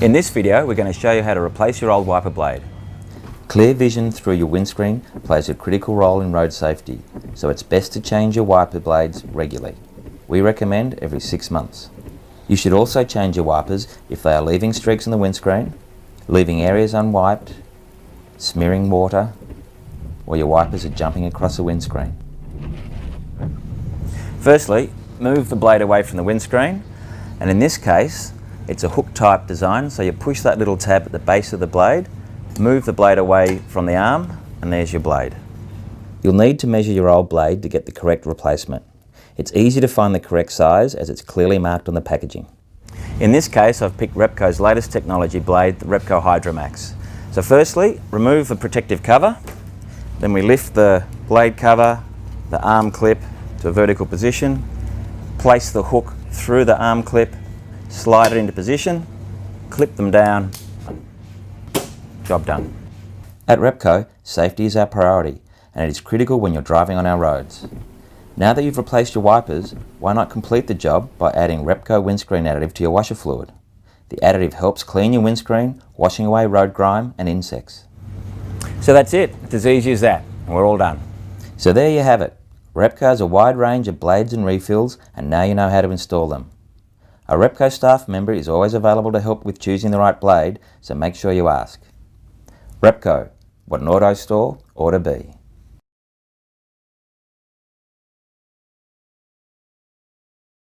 In this video, we're going to show you how to replace your old wiper blade. Clear vision through your windscreen plays a critical role in road safety, so it's best to change your wiper blades regularly. We recommend every 6 months. You should also change your wipers if they are leaving streaks in the windscreen, leaving areas unwiped, smearing water, or your wipers are jumping across the windscreen. Firstly, move the blade away from the windscreen, and in this case, it's a hook type design, so you push that little tab at the base of the blade, move the blade away from the arm, and there's your blade. You'll need to measure your old blade to get the correct replacement. It's easy to find the correct size as it's clearly marked on the packaging. In this case, I've picked Repco's latest technology blade, the Repco Hydromax. So firstly, remove the protective cover, then we lift the blade cover, the arm clip to a vertical position, place the hook through the arm clip, slide it into position, clip them down, job done. At Repco, safety is our priority, and it is critical when you're driving on our roads. Now that you've replaced your wipers, why not complete the job by adding Repco windscreen additive to your washer fluid? The additive helps clean your windscreen, washing away road grime and insects. So that's it. It's as easy as that, and we're all done. So there you have it. Repco has a wide range of blades and refills, and now you know how to install them. A Repco staff member is always available to help with choosing the right blade, so make sure you ask. Repco, what an auto store ought to be.